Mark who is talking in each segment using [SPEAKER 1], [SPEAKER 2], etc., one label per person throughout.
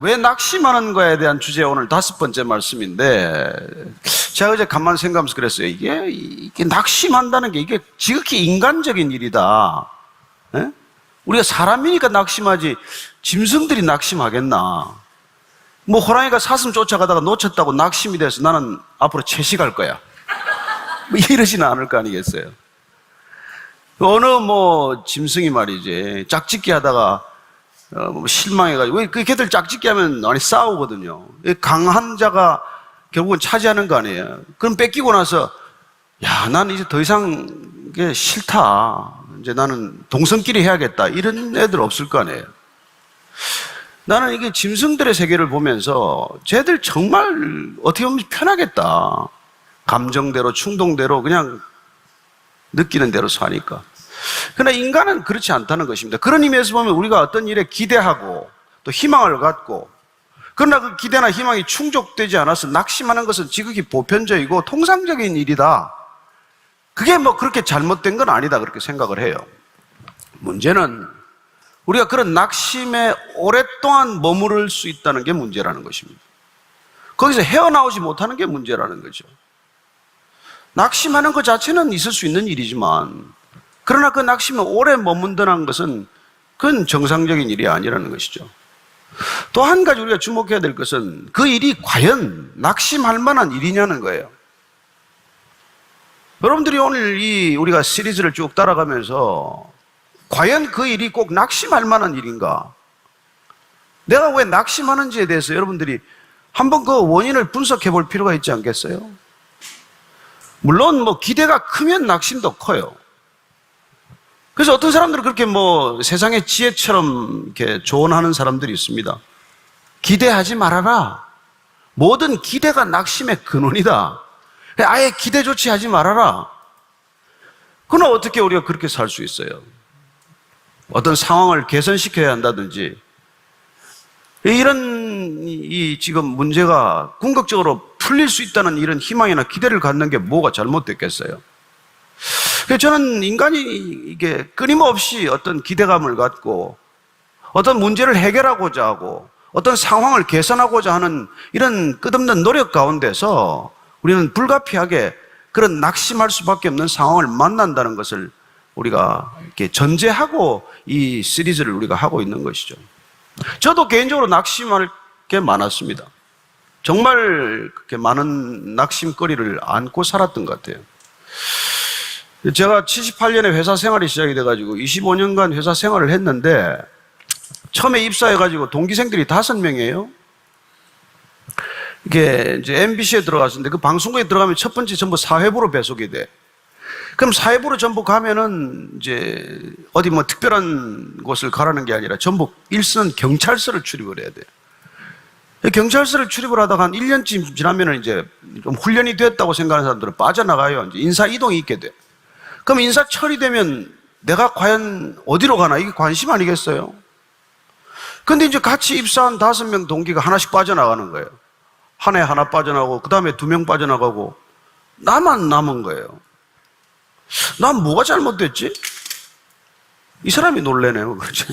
[SPEAKER 1] 왜 낙심하는 거에 대한 주제 오늘 5번째 말씀인데, 제가 어제 가만 생각하면서 그랬어요. 이게 낙심한다는 게 이게 지극히 인간적인 일이다. 예? 우리가 사람이니까 낙심하지 짐승들이 낙심하겠나. 뭐 호랑이가 사슴 쫓아가다가 놓쳤다고 낙심이 돼서 나는 앞으로 채식할 거야, 뭐 이러지는 않을 거 아니겠어요. 어느 뭐 짐승이 말이지 짝짓기 하다가 실망해가지고, 왜 그 걔들 짝짓기 하면 많이 싸우거든요. 강한 자가 결국은 차지하는 거 아니에요. 그럼 뺏기고 나서 야, 나는 이제 더 이상 이게 싫다, 이제 나는 동성끼리 해야겠다, 이런 애들 없을 거 아니에요. 나는 이게 짐승들의 세계를 보면서 쟤들 정말 어떻게 보면 편하겠다. 감정대로 충동대로 그냥 느끼는 대로 사니까. 그러나 인간은 그렇지 않다는 것입니다. 그런 의미에서 보면 우리가 어떤 일에 기대하고 또 희망을 갖고, 그러나 그 기대나 희망이 충족되지 않아서 낙심하는 것은 지극히 보편적이고 통상적인 일이다. 그게 뭐 그렇게 잘못된 건 아니다, 그렇게 생각을 해요. 문제는 우리가 그런 낙심에 오랫동안 머무를 수 있다는 게 문제라는 것입니다. 거기서 헤어나오지 못하는 게 문제라는 거죠. 낙심하는 것 자체는 있을 수 있는 일이지만, 그러나 그 낙심에 오래 머문다는 것은 그건 정상적인 일이 아니라는 것이죠. 또 한 가지 우리가 주목해야 될 것은 그 일이 과연 낙심할 만한 일이냐는 거예요. 여러분들이 오늘 우리가 시리즈를 쭉 따라가면서 과연 그 일이 꼭 낙심할 만한 일인가? 내가 왜 낙심하는지에 대해서 여러분들이 한번 그 원인을 분석해 볼 필요가 있지 않겠어요? 물론 뭐 기대가 크면 낙심도 커요. 그래서 어떤 사람들은 그렇게 뭐 세상의 지혜처럼 이렇게 조언하는 사람들이 있습니다. 기대하지 말아라. 모든 기대가 낙심의 근원이다. 아예 기대조차 하지 말아라. 그러나 어떻게 우리가 그렇게 살 수 있어요? 어떤 상황을 개선시켜야 한다든지, 이런 지금 문제가 궁극적으로 풀릴 수 있다는 이런 희망이나 기대를 갖는 게 뭐가 잘못됐겠어요? 그래서 저는 인간이 이게 끊임없이 어떤 기대감을 갖고 어떤 문제를 해결하고자 하고 어떤 상황을 개선하고자 하는 이런 끝없는 노력 가운데서 우리는 불가피하게 그런 낙심할 수밖에 없는 상황을 만난다는 것을 우리가 이렇게 전제하고 이 시리즈를 우리가 하고 있는 것이죠. 저도 개인적으로 낙심할 게 많았습니다. 정말 그렇게 많은 낙심거리를 안고 살았던 것 같아요. 제가 78년에 회사 생활이 시작이 돼가지고 25년간 회사 생활을 했는데, 처음에 입사해가지고 동기생들이 5명이에요. 이게 이제 MBC에 들어갔었는데, 그 방송국에 들어가면 첫 번째 전부 사회부로 배속이 돼. 그럼 사회부로 전부 가면은 이제 어디 뭐 특별한 곳을 가라는 게 아니라 전부 일선 경찰서를 출입을 해야 돼요. 경찰서를 출입을 하다가 한 1년쯤 지나면은 이제 좀 훈련이 됐다고 생각하는 사람들은 빠져나가요. 이제 인사 이동이 있게 돼. 그럼 인사 처리되면 내가 과연 어디로 가나, 이게 관심 아니겠어요? 근데 이제 같이 입사한 5명 동기가 하나씩 빠져나가는 거예요. 한 해 하나 빠져나가고, 그 다음에 2명 빠져나가고, 나만 남은 거예요. 난 뭐가 잘못됐지? 이 사람이 놀래네요. 그렇지?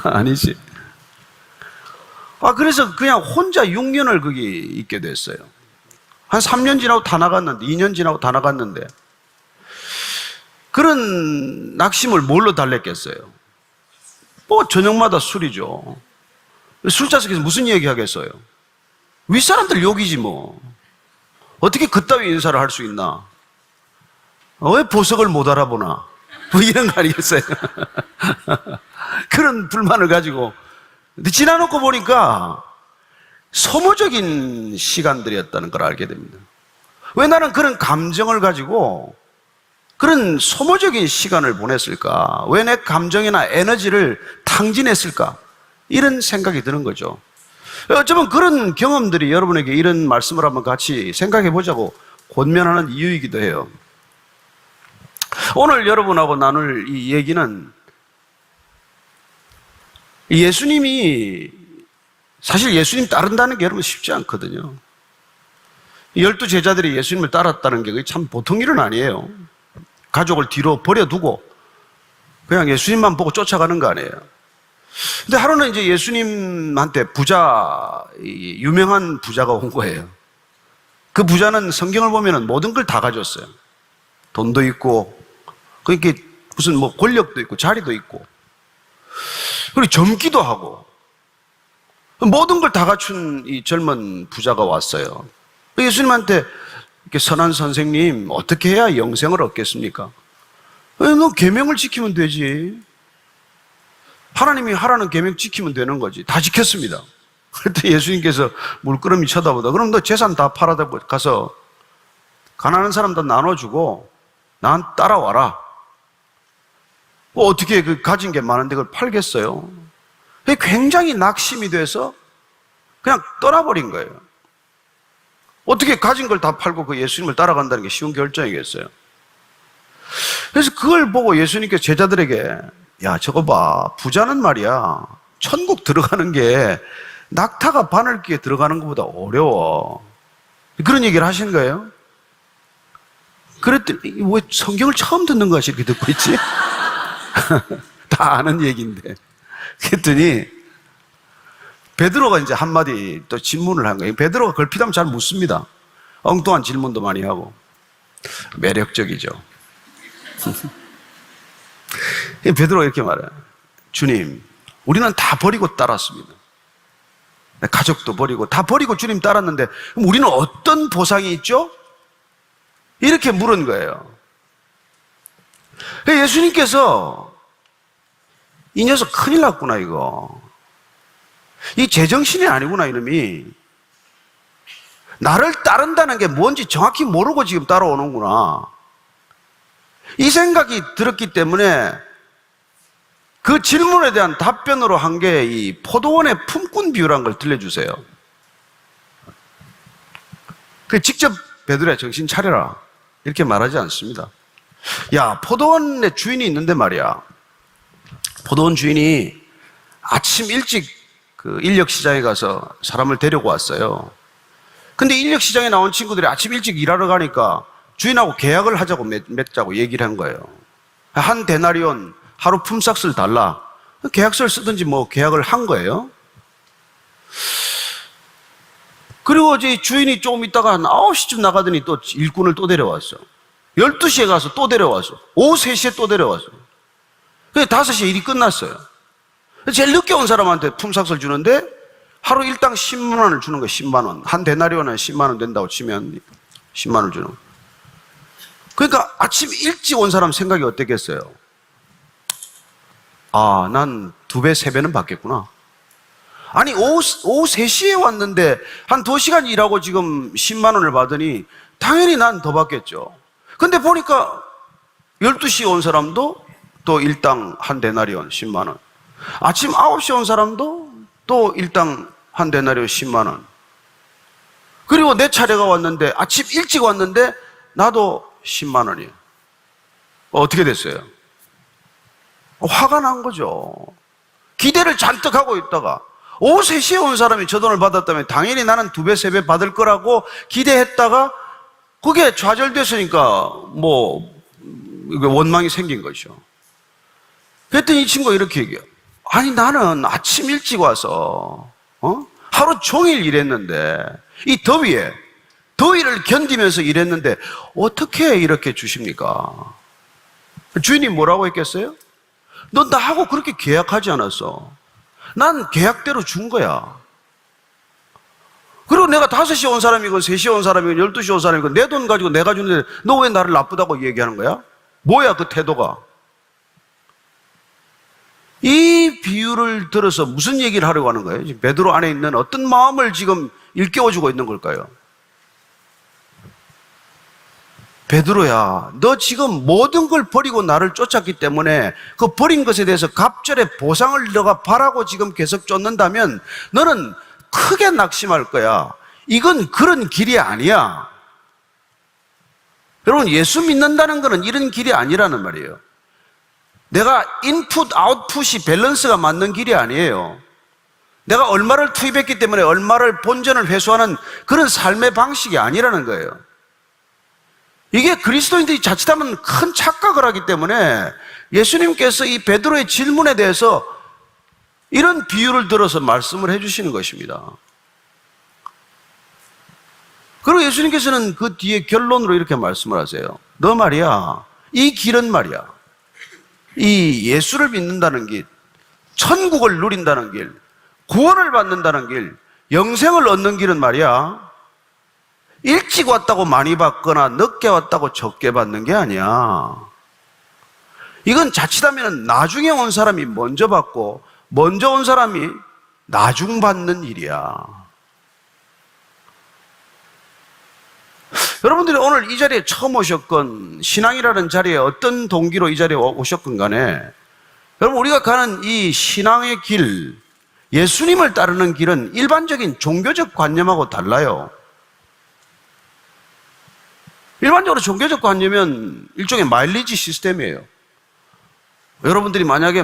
[SPEAKER 1] 아니지. 그래서 그냥 혼자 6년을 거기 있게 됐어요. 한 3년 지나고 다 나갔는데, 2년 지나고 다 나갔는데, 그런 낙심을 뭘로 달랬겠어요? 뭐 저녁마다 술이죠. 술자석에서 무슨 얘기 하겠어요? 윗사람들 욕이지 뭐. 어떻게 그따위 인사를 할 수 있나? 왜 보석을 못 알아보나? 뭐 이런 거 아니겠어요? 그런 불만을 가지고. 근데 지나놓고 보니까 소모적인 시간들이었다는 걸 알게 됩니다. 왜 나는 그런 감정을 가지고 그런 소모적인 시간을 보냈을까? 왜 내 감정이나 에너지를 탕진했을까? 이런 생각이 드는 거죠. 어쩌면 그런 경험들이 여러분에게 이런 말씀을 한번 같이 생각해 보자고 권면하는 이유이기도 해요. 오늘 여러분하고 나눌 이 얘기는, 예수님이, 사실 예수님 따른다는 게 여러분 쉽지 않거든요. 12제자들이 예수님을 따랐다는 게 참 보통 일은 아니에요. 가족을 뒤로 버려두고 그냥 예수님만 보고 쫓아가는 거 아니에요. 근데 하루는 이제 예수님한테 유명한 부자가 온 거예요. 그 부자는 성경을 보면은 모든 걸 다 가졌어요. 돈도 있고, 그러니까 무슨 뭐 권력도 있고, 자리도 있고, 그리고 젊기도 하고, 모든 걸 다 갖춘 이 젊은 부자가 왔어요. 예수님한테 이렇게 선한 선생님, 어떻게 해야 영생을 얻겠습니까? 너 계명을 지키면 되지. 하나님이 하라는 계명 지키면 되는 거지. 다 지켰습니다. 그랬더니 예수님께서 물끄러미 쳐다보다, 그럼 너 재산 다 팔아다 가서 가난한 사람 다 나눠주고 난 따라와라. 뭐 어떻게 그 가진 게 많은데 그걸 팔겠어요? 굉장히 낙심이 돼서 그냥 떠나버린 거예요. 어떻게 가진 걸 다 팔고 그 예수님을 따라간다는 게 쉬운 결정이겠어요? 그래서 그걸 보고 예수님께서 제자들에게, 야, 저거 봐. 부자는 말이야, 천국 들어가는 게 낙타가 바늘귀에 들어가는 것보다 어려워. 그런 얘기를 하신 거예요. 그랬더니, 왜 성경을 처음 듣는 것이 이렇게 듣고 있지? 다 아는 얘기인데. 그랬더니 베드로가 이제 한마디 또 질문을 한 거예요. 베드로가 걸핏하면 잘 묻습니다. 엉뚱한 질문도 많이 하고. 매력적이죠. 베드로가 이렇게 말해요. 주님, 우리는 다 버리고 따랐습니다. 가족도 버리고 다 버리고 주님 따랐는데 그럼 우리는 어떤 보상이 있죠? 이렇게 물은 거예요. 예수님께서 이 녀석 큰일 났구나, 이거. 이 제정신이 아니구나, 이놈이. 나를 따른다는 게 뭔지 정확히 모르고 지금 따라오는구나. 이 생각이 들었기 때문에 그 질문에 대한 답변으로 한 게 이 포도원의 품꾼 비유라는 걸 들려주세요. 직접 베드로야, 정신 차려라, 이렇게 말하지 않습니다. 야, 포도원의 주인이 있는데 말이야. 포도원 주인이 아침 일찍 그 인력시장에 가서 사람을 데리고 왔어요. 근데 인력시장에 나온 친구들이 아침 일찍 일하러 가니까 주인하고 계약을 하자고 맺자고 얘기를 한 거예요. 한 데나리온 하루 품삯을 달라. 계약서를 쓰든지 뭐 계약을 한 거예요. 그리고 이제 주인이 조금 있다가 한 9시쯤 나가더니 또 일꾼을 또 데려왔어. 12시에 가서 또 데려왔어. 오후 3시에 또 데려왔어. 그래서 5시에 일이 끝났어요. 제일 늦게 온 사람한테 품삯을 주는데 하루 일당 10만 원을 주는 거예요. 10만 원. 한 데나리온은 10만 원 된다고 치면 10만 원을 주는 거예요. 그러니까 아침 일찍 온 사람 생각이 어땠겠어요? 아, 난 2배, 3배는 받겠구나. 아니, 오후 3시에 왔는데 한 2시간 일하고 지금 10만 원을 받으니 당연히 난 더 받겠죠. 근데 보니까 12시에 온 사람도 또 일당 한 데나리온 10만 원. 아침 9시에 온 사람도 또 일당 한 데나리온 10만 원. 그리고 내 차례가 왔는데 아침 일찍 왔는데 나도 10만 원이에요. 어떻게 됐어요? 화가 난 거죠. 기대를 잔뜩 하고 있다가 오후 3시에 온 사람이 저 돈을 받았다면 당연히 나는 2배, 3배 받을 거라고 기대했다가 그게 좌절됐으니까 뭐 원망이 생긴 거죠. 그랬더니 이 친구가 이렇게 얘기해요. 아니, 나는 아침 일찍 와서 하루 종일 일했는데 이 더위를 견디면서 일했는데 어떻게 이렇게 주십니까? 주인이 뭐라고 했겠어요? 너 나하고 그렇게 계약하지 않았어. 난 계약대로 준 거야. 그리고 내가 5시에 온 사람이건 3시에 온 사람이건 12시에 온 사람이건 내 돈 가지고 내가 주는데 너 왜 나를 나쁘다고 얘기하는 거야? 뭐야 그 태도가? 이 비유를 들어서 무슨 얘기를 하려고 하는 거예요? 지금 베드로 안에 있는 어떤 마음을 지금 일깨워주고 있는 걸까요? 베드로야, 너 지금 모든 걸 버리고 나를 쫓았기 때문에 그 버린 것에 대해서 갑절의 보상을 너가 바라고 지금 계속 쫓는다면 너는 크게 낙심할 거야. 이건 그런 길이 아니야. 여러분, 예수 믿는다는 것은 이런 길이 아니라는 말이에요. 내가 인풋, 아웃풋이 밸런스가 맞는 길이 아니에요. 내가 얼마를 투입했기 때문에 얼마를 본전을 회수하는 그런 삶의 방식이 아니라는 거예요. 이게 그리스도인들이 자칫하면 큰 착각을 하기 때문에 예수님께서 이 베드로의 질문에 대해서 이런 비유를 들어서 말씀을 해주시는 것입니다. 그리고 예수님께서는 그 뒤에 결론으로 이렇게 말씀을 하세요. 너 말이야, 이 길은 말이야, 이 예수를 믿는다는 길, 천국을 누린다는 길, 구원을 받는다는 길, 영생을 얻는 길은 말이야, 일찍 왔다고 많이 받거나 늦게 왔다고 적게 받는 게 아니야. 이건 자칫하면 나중에 온 사람이 먼저 받고 먼저 온 사람이 나중 받는 일이야. 여러분들이 오늘 이 자리에 처음 오셨건 신앙이라는 자리에 어떤 동기로 이 자리에 오셨건 간에 여러분, 우리가 가는 이 신앙의 길, 예수님을 따르는 길은 일반적인 종교적 관념하고 달라요. 일반적으로 종교적 관념은 일종의 마일리지 시스템이에요. 여러분들이 만약에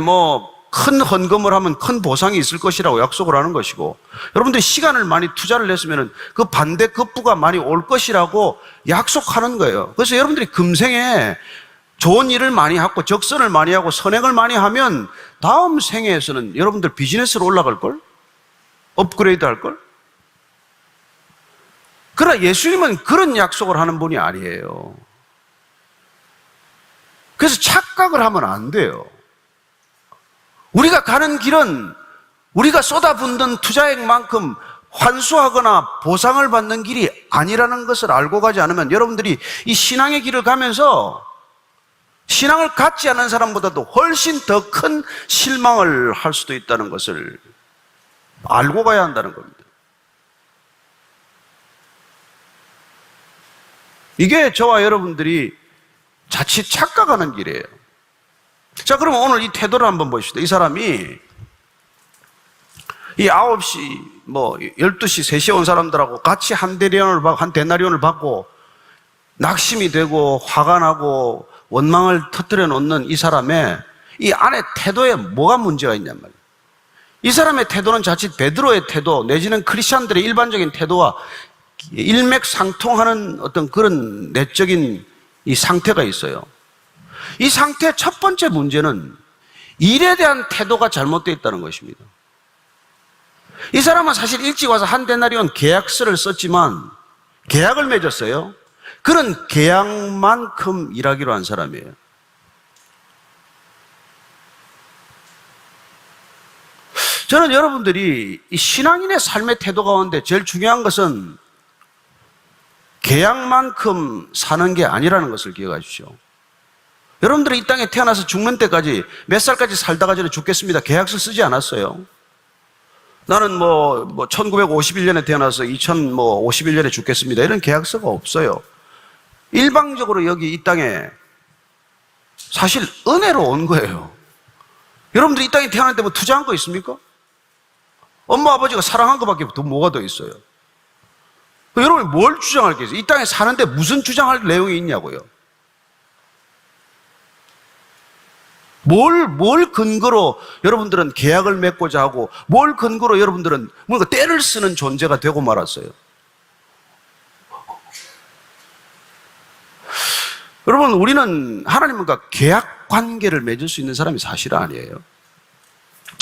[SPEAKER 1] 큰 헌금을 하면 큰 보상이 있을 것이라고 약속을 하는 것이고, 여러분들이 시간을 많이 투자를 했으면 그 반대 급부가 많이 올 것이라고 약속하는 거예요. 그래서 여러분들이 금생에 좋은 일을 많이 하고 적선을 많이 하고 선행을 많이 하면 다음 생애에서는 여러분들 비즈니스로 올라갈걸? 업그레이드 할걸? 그러나 예수님은 그런 약속을 하는 분이 아니에요. 그래서 착각을 하면 안 돼요. 우리가 가는 길은 우리가 쏟아붓는 투자액만큼 환수하거나 보상을 받는 길이 아니라는 것을 알고 가지 않으면 여러분들이 이 신앙의 길을 가면서 신앙을 갖지 않은 사람보다도 훨씬 더 큰 실망을 할 수도 있다는 것을 알고 가야 한다는 겁니다. 이게 저와 여러분들이 자칫 착각하는 길이에요. 자, 그러면 오늘 이 태도를 한번 보십시다. 이 사람이 이 9시, 12시, 3시에 온 사람들하고 같이 한 데나리온을 받고 낙심이 되고 화가 나고 원망을 터뜨려 놓는 이 사람의 이 안에 태도에 뭐가 문제가 있냔 말이에요. 이 사람의 태도는 자칫 베드로의 태도 내지는 크리스찬들의 일반적인 태도와 일맥상통하는 어떤 그런 내적인 이 상태가 있어요. 이 상태의 첫 번째 문제는 일에 대한 태도가 잘못되어 있다는 것입니다. 이 사람은 사실 일찍 와서 한 데나리온 계약서를 썼지만 계약을 맺었어요. 그런 계약만큼 일하기로 한 사람이에요. 저는 여러분들이 이 신앙인의 삶의 태도 가운데 제일 중요한 것은 계약만큼 사는 게 아니라는 것을 기억하십시오. 여러분들은 이 땅에 태어나서 죽는 때까지 몇 살까지 살다가 전에 죽겠습니다. 계약서 쓰지 않았어요. 나는 1951년에 태어나서 2051년에 죽겠습니다. 이런 계약서가 없어요. 일방적으로 여기 이 땅에 사실 은혜로 온 거예요. 여러분들이 이 땅에 태어날 때 투자한 거 있습니까? 엄마 아버지가 사랑한 것밖에 더 뭐가 더 있어요? 여러분이 뭘 주장할 게 있어요? 이 땅에 사는데 무슨 주장할 내용이 있냐고요? 뭘 근거로 여러분들은 계약을 맺고자 하고 뭘 근거로 여러분들은 뭔가 때를 쓰는 존재가 되고 말았어요? 여러분, 우리는 하나님과 계약 관계를 맺을 수 있는 사람이 사실 아니에요.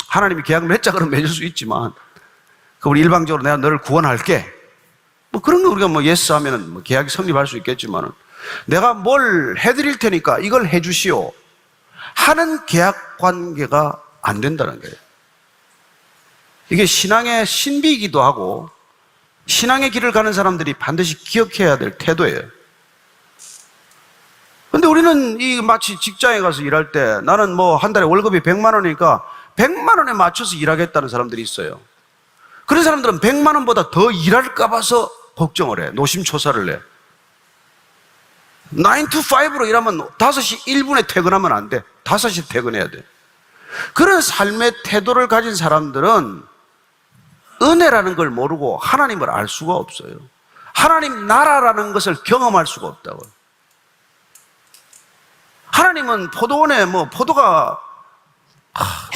[SPEAKER 1] 하나님이 계약을 맺자 그러면 맺을 수 있지만 우리 일방적으로 내가 너를 구원할게 그런 거 우리가 예스 하면은 계약이 성립할 수 있겠지만 내가 뭘 해드릴 테니까 이걸 해주시오 하는 계약 관계가 안 된다는 거예요. 이게 신앙의 신비이기도 하고 신앙의 길을 가는 사람들이 반드시 기억해야 될 태도예요. 근데 우리는 마치 직장에 가서 일할 때 나는 한 달에 월급이 100만 원이니까 100만 원에 맞춰서 일하겠다는 사람들이 있어요. 그런 사람들은 100만 원보다 더 일할까 봐서 걱정을 해. 노심초사를 해. 9 to 5로 일하면 5시 1분에 퇴근하면 안 돼. 5시 퇴근해야 돼. 그런 삶의 태도를 가진 사람들은 은혜라는 걸 모르고 하나님을 알 수가 없어요. 하나님 나라라는 것을 경험할 수가 없다고요. 하나님은 포도원에 포도가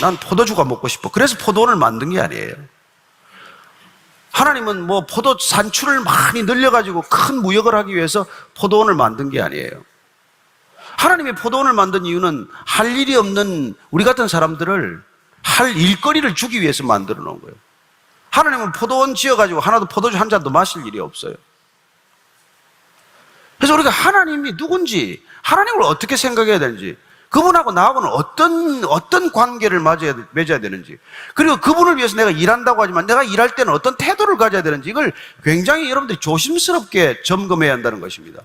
[SPEAKER 1] 난 포도주가 먹고 싶어. 그래서 포도원을 만든 게 아니에요. 하나님은 포도 산출을 많이 늘려가지고 큰 무역을 하기 위해서 포도원을 만든 게 아니에요. 하나님이 포도원을 만든 이유는 할 일이 없는 우리 같은 사람들을 할 일거리를 주기 위해서 만들어 놓은 거예요. 하나님은 포도원 지어가지고 하나도 포도주 한 잔도 마실 일이 없어요. 그래서 우리가 하나님이 누군지, 하나님을 어떻게 생각해야 되는지, 그분하고 나하고는 어떤 관계를 맺어야 되는지, 그리고 그분을 위해서 내가 일한다고 하지만 내가 일할 때는 어떤 태도를 가져야 되는지, 이걸 굉장히 여러분들이 조심스럽게 점검해야 한다는 것입니다.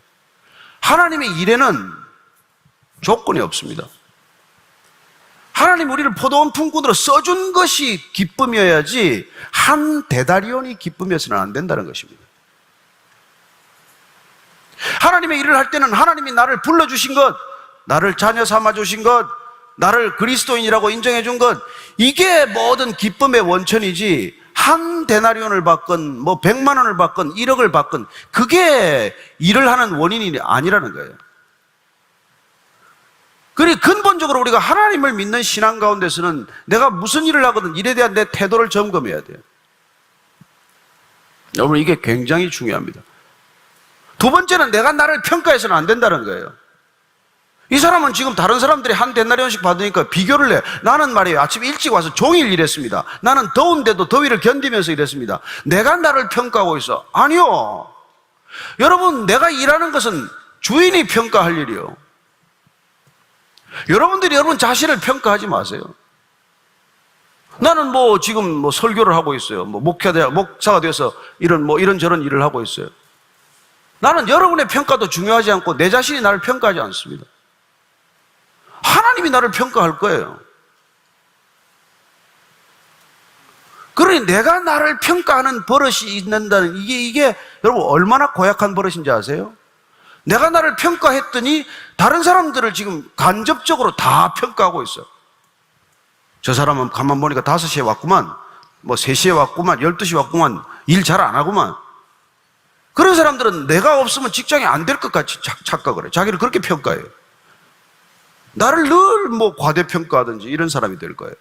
[SPEAKER 1] 하나님의 일에는 조건이 없습니다. 하나님 우리를 포도원 품꾼으로 써준 것이 기쁨이어야지 한 대다리온이 기쁨이어서는 안 된다는 것입니다. 하나님의 일을 할 때는 하나님이 나를 불러주신 것, 나를 자녀 삼아주신 것, 나를 그리스도인이라고 인정해준 것, 이게 모든 기쁨의 원천이지, 한 데나리온을 받건 100만 원을 받건 1억을 받건 그게 일을 하는 원인이 아니라는 거예요. 그리고 근본적으로 우리가 하나님을 믿는 신앙 가운데서는 내가 무슨 일을 하거든 일에 대한 내 태도를 점검해야 돼요. 여러분, 이게 굉장히 중요합니다. 두 번째는 내가 나를 평가해서는 안 된다는 거예요. 이 사람은 지금 다른 사람들이 한 데나리온씩 받으니까 비교를 해. 나는 말이에요, 아침 일찍 와서 종일 일했습니다. 나는 더운데도 더위를 견디면서 일했습니다. 내가 나를 평가하고 있어. 아니요. 여러분, 내가 일하는 것은 주인이 평가할 일이요. 여러분들이 여러분 자신을 평가하지 마세요. 나는 지금 설교를 하고 있어요. 목사가 돼서 이런저런 일을 하고 있어요. 나는 여러분의 평가도 중요하지 않고 내 자신이 나를 평가하지 않습니다. 하나님이 나를 평가할 거예요. 그러니 내가 나를 평가하는 버릇이 있는다는 이게 여러분 얼마나 고약한 버릇인지 아세요? 내가 나를 평가했더니 다른 사람들을 지금 간접적으로 다 평가하고 있어요. 저 사람은 가만 보니까 5시에 왔구만, 3시에 왔구만, 12시에 왔구만, 일 잘 안 하구만. 그런 사람들은 내가 없으면 직장이 안 될 것 같이 착각을 해요. 자기를 그렇게 평가해요. 나를 늘 과대평가하든지 이런 사람이 될 거예요.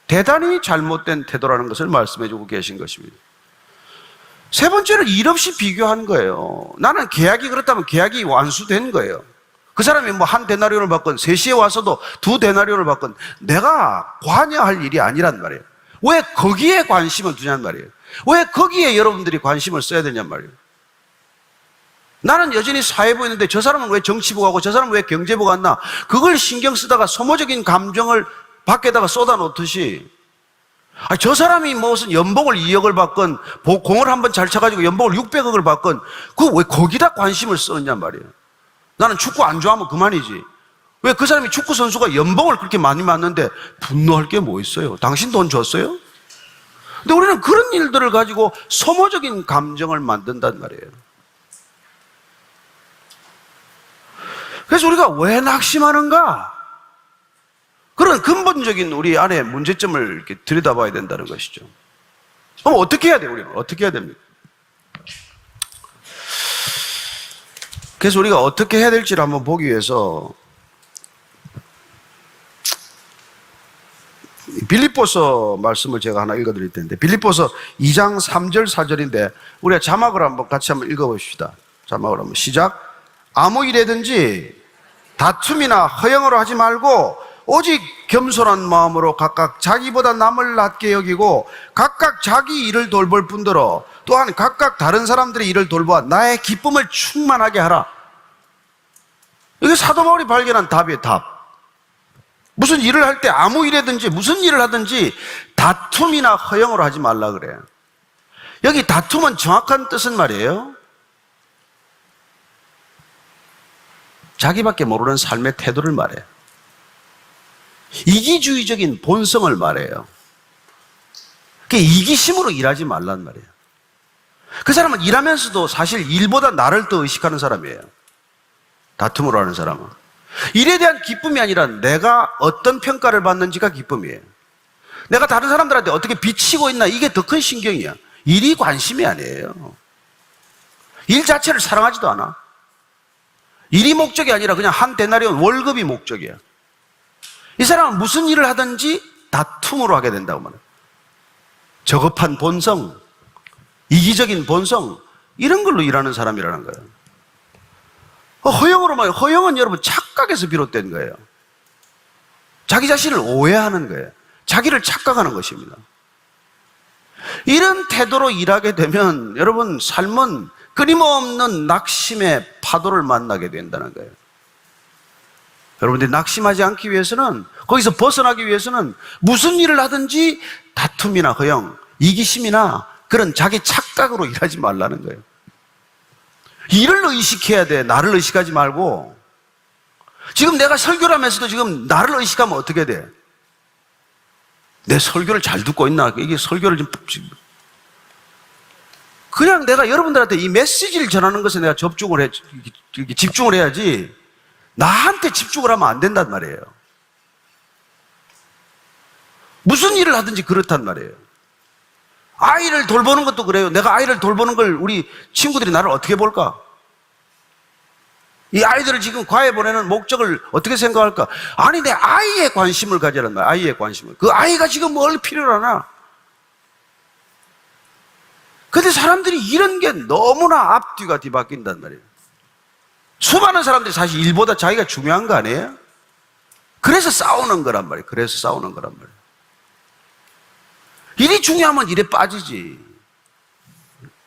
[SPEAKER 1] 대단히 잘못된 태도라는 것을 말씀해주고 계신 것입니다. 세 번째는 일 없이 비교하는 거예요. 나는 계약이 그렇다면 계약이 완수된 거예요. 그 사람이 한 데나리온을 받건 3시에 와서도 2 데나리온을 받건 내가 관여할 일이 아니란 말이에요. 왜 거기에 관심을 두냔 말이에요. 왜 거기에 여러분들이 관심을 써야 되냔 말이에요. 나는 여전히 사회부에 있는데 저 사람은 왜 정치부 가고 저 사람은 왜 경제부 갔나, 그걸 신경 쓰다가 소모적인 감정을 밖에다가 쏟아놓듯이, 저 사람이 무슨 연봉을 2억을 받건 공을 한번 잘 차가지고 연봉을 600억을 받건 그 왜 거기다 관심을 쓰느냐 말이에요. 나는 축구 안 좋아하면 그만이지. 왜 그 사람이 축구 선수가 연봉을 그렇게 많이 받는데 분노할 게 뭐 있어요? 당신 돈 줬어요? 근데 우리는 그런 일들을 가지고 소모적인 감정을 만든단 말이에요. 그래서 우리가 왜 낙심하는가? 그런 근본적인 우리 안에 문제점을 이렇게 들여다봐야 된다는 것이죠. 그럼 어떻게 해야 돼요? 우리는 어떻게 해야 됩니까? 그래서 우리가 어떻게 해야 될지를 한번 보기 위해서 빌립보서 말씀을 제가 하나 읽어드릴 텐데, 빌립보서 2장 3절 4절인데 우리가 자막을 한번 같이 한번 읽어봅시다. 자막을 한번 시작. 아무 일에든지 다툼이나 허영으로 하지 말고 오직 겸손한 마음으로 각각 자기보다 남을 낮게 여기고 각각 자기 일을 돌볼 뿐더러 또한 각각 다른 사람들의 일을 돌보아 나의 기쁨을 충만하게 하라. 이게 사도 바울이 발견한 답이에요. 답. 무슨 일을 할 때 아무 일이든지 무슨 일을 하든지 다툼이나 허영으로 하지 말라 그래요. 여기 다툼은 정확한 뜻은 말이에요, 자기밖에 모르는 삶의 태도를 말해요. 이기주의적인 본성을 말해요. 이기심으로 일하지 말란 말이에요. 그 사람은 일하면서도 사실 일보다 나를 더 의식하는 사람이에요. 다툼으로 하는 사람은 일에 대한 기쁨이 아니라 내가 어떤 평가를 받는지가 기쁨이에요. 내가 다른 사람들한테 어떻게 비치고 있나, 이게 더 큰 신경이야. 일이 관심이 아니에요. 일 자체를 사랑하지도 않아. 일이 목적이 아니라 그냥 한 데나리온 월급이 목적이야. 이 사람은 무슨 일을 하든지 다툼으로 하게 된다고 말해요. 저급한 본성, 이기적인 본성, 이런 걸로 일하는 사람이라는 거예요. 허영으로 말해요. 허영은 여러분 착각에서 비롯된 거예요. 자기 자신을 오해하는 거예요. 자기를 착각하는 것입니다. 이런 태도로 일하게 되면 여러분 삶은 끊임없는 낙심의 파도를 만나게 된다는 거예요. 여러분들이 낙심하지 않기 위해서는, 거기서 벗어나기 위해서는 무슨 일을 하든지 다툼이나 허영, 이기심이나 그런 자기 착각으로 일하지 말라는 거예요. 일을 의식해야 돼. 나를 의식하지 말고. 지금 내가 설교를 하면서도 지금 나를 의식하면 어떻게 돼? 내 설교를 잘 듣고 있나? 이게 설교를 좀 그냥 내가 여러분들한테 이 메시지를 전하는 것에 내가 집중을 해야지 나한테 집중을 하면 안 된단 말이에요. 무슨 일을 하든지 그렇단 말이에요. 아이를 돌보는 것도 그래요. 내가 아이를 돌보는 걸 우리 친구들이 나를 어떻게 볼까? 이 아이들을 지금 과외 보내는 목적을 어떻게 생각할까? 아니, 내 아이에 관심을 가지란 말이야. 아이에 관심을. 그 아이가 지금 뭘 필요로 하나? 근데 사람들이 이런 게 너무나 앞뒤가 뒤바뀐단 말이에요. 수많은 사람들이 사실 일보다 자기가 중요한 거 아니에요? 그래서 싸우는 거란 말이에요. 그래서 싸우는 거란 말이에요. 일이 중요하면 일에 빠지지.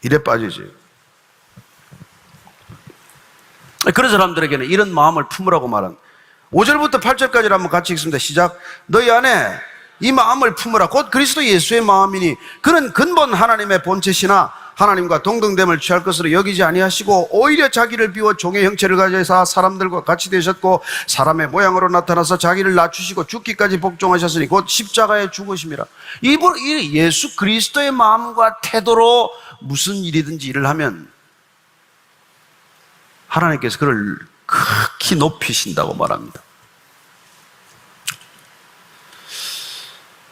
[SPEAKER 1] 일에 빠지지. 그런 사람들에게는 이런 마음을 품으라고 말한 5절부터 8절까지를 한번 같이 읽습니다. 시작. 너희 안에 이 마음을 품으라. 곧 그리스도 예수의 마음이니 그는 근본 하나님의 본체시나 하나님과 동등됨을 취할 것으로 여기지 아니하시고 오히려 자기를 비워 종의 형체를 가져서 사람들과 같이 되셨고 사람의 모양으로 나타나서 자기를 낮추시고 죽기까지 복종하셨으니 곧 십자가에 죽으심이라. 이 예수 그리스도의 마음과 태도로 무슨 일이든지 일을 하면 하나님께서 그를 극히 높이신다고 말합니다.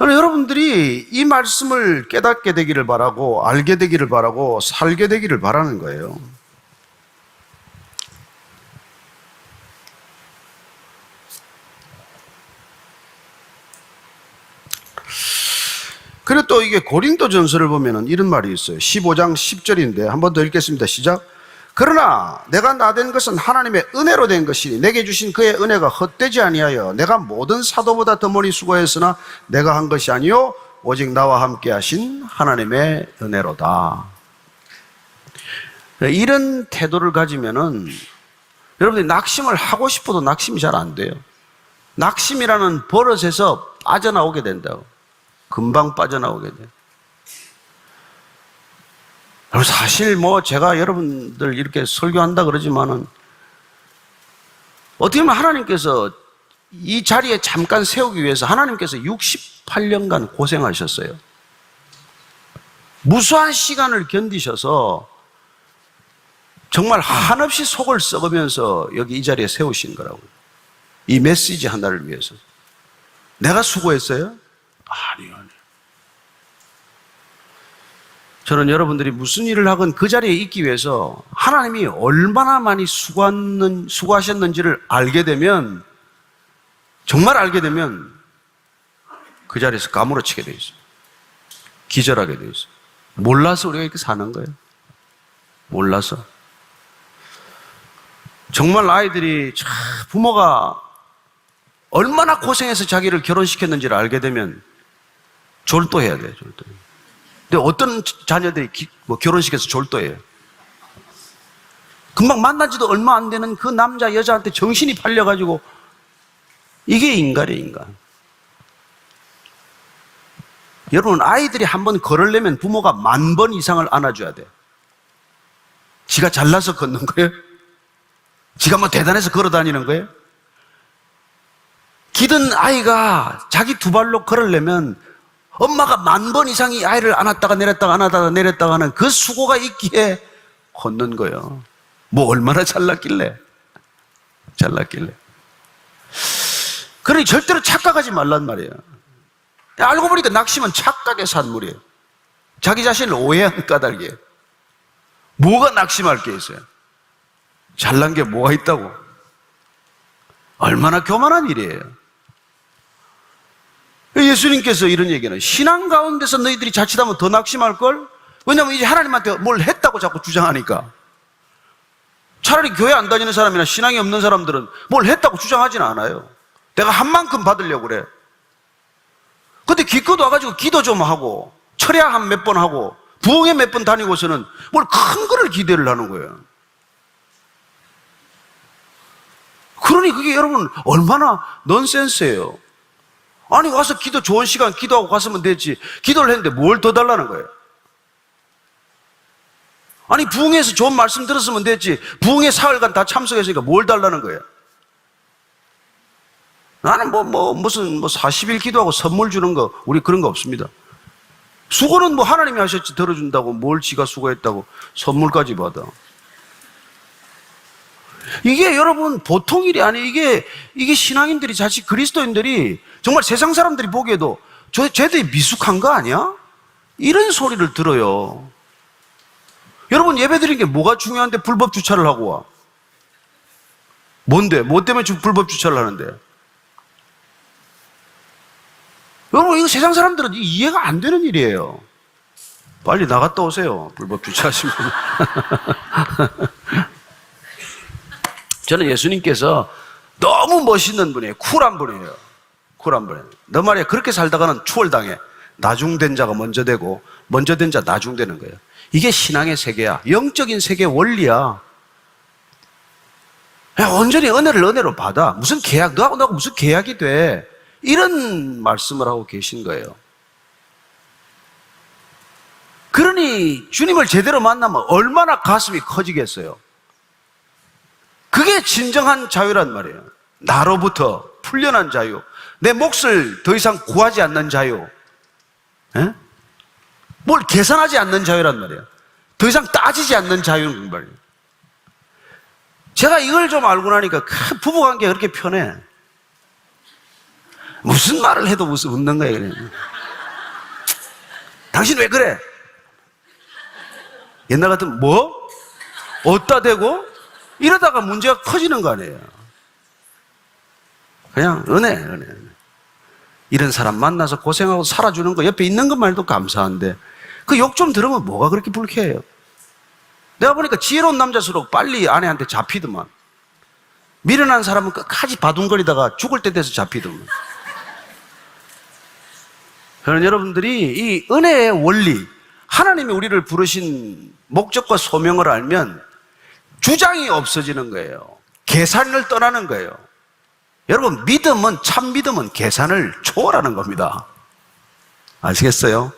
[SPEAKER 1] 여러분들이 이 말씀을 깨닫게 되기를 바라고, 알게 되기를 바라고, 살게 되기를 바라는 거예요. 그리고 또 이게 고린도전서를 보면은 이런 말이 있어요. 15장 10절인데 한 번 더 읽겠습니다. 시작. 그러나 내가 나된 것은 하나님의 은혜로 된 것이니 내게 주신 그의 은혜가 헛되지 아니하여 내가 모든 사도보다 더 많이 수고했으나 내가 한 것이 아니요 오직 나와 함께 하신 하나님의 은혜로다. 이런 태도를 가지면은 여러분들이 낙심을 하고 싶어도 낙심이 잘 안 돼요. 낙심이라는 버릇에서 빠져나오게 된다고. 금방 빠져나오게 돼요. 사실 제가 여러분들 이렇게 설교한다 그러지만은 어떻게 보면 하나님께서 이 자리에 잠깐 세우기 위해서 하나님께서 68년간 고생하셨어요. 무수한 시간을 견디셔서 정말 한없이 속을 썩으면서 여기 이 자리에 세우신 거라고요. 이 메시지 하나를 위해서. 내가 수고했어요? 아니요. 저는 여러분들이 무슨 일을 하건 그 자리에 있기 위해서 하나님이 얼마나 많이 수고하셨는지를 알게 되면, 정말 알게 되면 그 자리에서 까무러치게 돼 있어요. 기절하게 돼 있어요. 몰라서 우리가 이렇게 사는 거예요. 몰라서. 정말 아이들이 부모가 얼마나 고생해서 자기를 결혼시켰는지를 알게 되면 졸도해야 돼요. 졸도. 근데 어떤 자녀들이 결혼식에서 졸도해요. 금방 만난 지도 얼마 안 되는 그 남자 여자한테 정신이 팔려가지고. 이게 인간이에요, 인간. 여러분, 아이들이 한번 걸으려면 부모가 10,000번 이상을 안아줘야 돼. 지가 잘나서 걷는 거예요? 지가 대단해서 걸어 다니는 거예요? 기든 아이가 자기 두 발로 걸으려면 엄마가 10,000번 이상 이 아이를 안았다가 내렸다가 안았다가 내렸다가 하는 그 수고가 있기에 걷는 거예요. 얼마나 잘났길래. 그러니 절대로 착각하지 말란 말이에요. 알고 보니까 낙심은 착각의 산물이에요. 자기 자신을 오해한 까닭이에요. 뭐가 낙심할 게 있어요? 잘난 게 뭐가 있다고? 얼마나 교만한 일이에요. 예수님께서 이런 얘기는 신앙 가운데서 너희들이 자칫하면 더 낙심할걸? 왜냐하면 이제 하나님한테 뭘 했다고 자꾸 주장하니까. 차라리 교회 안 다니는 사람이나 신앙이 없는 사람들은 뭘 했다고 주장하지는 않아요. 내가 한 만큼 받으려고 그래. 근데 기껏 와가지고 기도 좀 하고 철야 한 몇 번 하고 부흥회 몇 번 다니고서는 뭘 큰 거를 기대를 하는 거예요. 그러니 그게 여러분 얼마나 넌센스예요. 아니 와서 기도 좋은 시간 기도하고 갔으면 되지, 기도를 했는데 뭘 더 달라는 거예요. 아니 부흥회에서 좋은 말씀 들었으면 됐지, 부흥회 사흘간 다 참석했으니까 뭘 달라는 거예요. 나는 무슨 40일 기도하고 선물 주는 거, 우리 그런 거 없습니다. 수고는 하나님이 하셨지, 들어준다고 뭘 지가 수고했다고 선물까지 받아. 이게 여러분 보통 일이 아니에요. 이게 신앙인들이, 자칫 그리스도인들이 정말 세상 사람들이 보기에도 쟤들이 미숙한 거 아니야? 이런 소리를 들어요. 여러분 예배 드리는 게 뭐가 중요한데 불법 주차를 하고 와? 뭔데? 뭐 때문에 불법 주차를 하는데? 여러분 이거 세상 사람들은 이해가 안 되는 일이에요. 빨리 나갔다 오세요, 불법 주차하시면. 저는 예수님께서 너무 멋있는 분이에요. 쿨한 분이에요. 쿨한 분이에요. 너 말이야 그렇게 살다가는 추월당해. 나중된 자가 먼저 되고 먼저 된 자 나중되는 거예요. 이게 신앙의 세계야. 영적인 세계의 원리야. 온전히 은혜를 은혜로 받아. 무슨 계약, 너하고 나하고 무슨 계약이 돼. 이런 말씀을 하고 계신 거예요. 그러니 주님을 제대로 만나면 얼마나 가슴이 커지겠어요. 그게 진정한 자유란 말이에요. 나로부터 풀려난 자유, 내 몫을 더 이상 구하지 않는 자유, 뭘 계산하지 않는 자유란 말이에요. 더 이상 따지지 않는 자유는 말이에요. 제가 이걸 좀 알고 나니까 부부관계가 그렇게 편해. 무슨 말을 해도 무슨 웃는 거예요. 그냥. 당신 왜 그래? 옛날 같으면 뭐? 어디다 대고? 이러다가 문제가 커지는 거 아니에요. 그냥 은혜. 이런 사람 만나서 고생하고 살아주는 거 옆에 있는 것만 해도 감사한데 그 욕 좀 들으면 뭐가 그렇게 불쾌해요? 내가 보니까 지혜로운 남자수록 빨리 아내한테 잡히더만. 미련한 사람은 끝까지 바둥거리다가 죽을 때 돼서 잡히더만. 저는 여러분들이 이 은혜의 원리, 하나님이 우리를 부르신 목적과 소명을 알면 주장이 없어지는 거예요. 계산을 떠나는 거예요. 여러분 믿음은, 참 믿음은 계산을 초월하는 겁니다. 아시겠어요?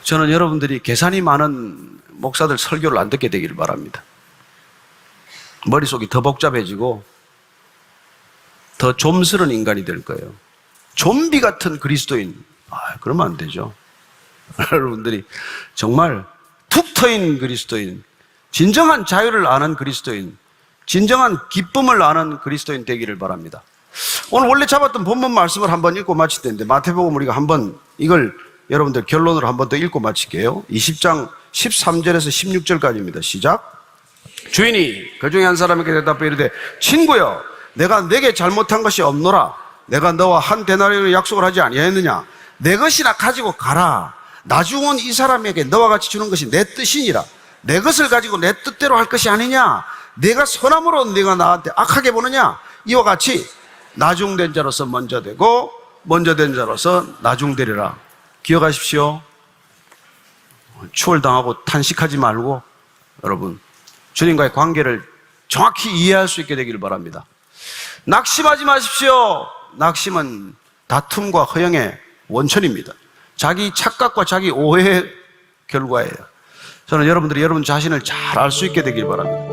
[SPEAKER 1] 저는 여러분들이 계산이 많은 목사들 설교를 안 듣게 되기를 바랍니다. 머릿속이 더 복잡해지고 더 좀스러운 인간이 될 거예요. 좀비 같은 그리스도인, 그러면 안 되죠. 여러분들이 정말 툭 트인 그리스도인, 진정한 자유를 아는 그리스도인, 진정한 기쁨을 아는 그리스도인 되기를 바랍니다. 오늘 원래 잡았던 본문 말씀을 한번 읽고 마칠 텐데, 마태복음 우리가 한번 이걸 여러분들 결론으로 한번 더 읽고 마칠게요. 20장 13절에서 16절까지입니다. 시작. 주인이 그 중에 한 사람에게 대답해 이르되 친구여, 내가 내게 잘못한 것이 없노라. 내가 너와 한 데나리온의 약속을 하지 아니하였느냐? 내 것이나 가지고 가라. 나중은 이 사람에게 너와 같이 주는 것이 내 뜻이니라. 내 것을 가지고 내 뜻대로 할 것이 아니냐? 내가 선함으로 네가 나한테 악하게 보느냐? 이와 같이 나중된 자로서 먼저 되고 먼저 된 자로서 나중되리라. 기억하십시오. 추월당하고 탄식하지 말고 여러분 주님과의 관계를 정확히 이해할 수 있게 되기를 바랍니다. 낙심하지 마십시오. 낙심은 다툼과 허영의 원천입니다. 자기 착각과 자기 오해의 결과예요. 저는 여러분들이 여러분 자신을 잘 알 수 있게 되길 바랍니다.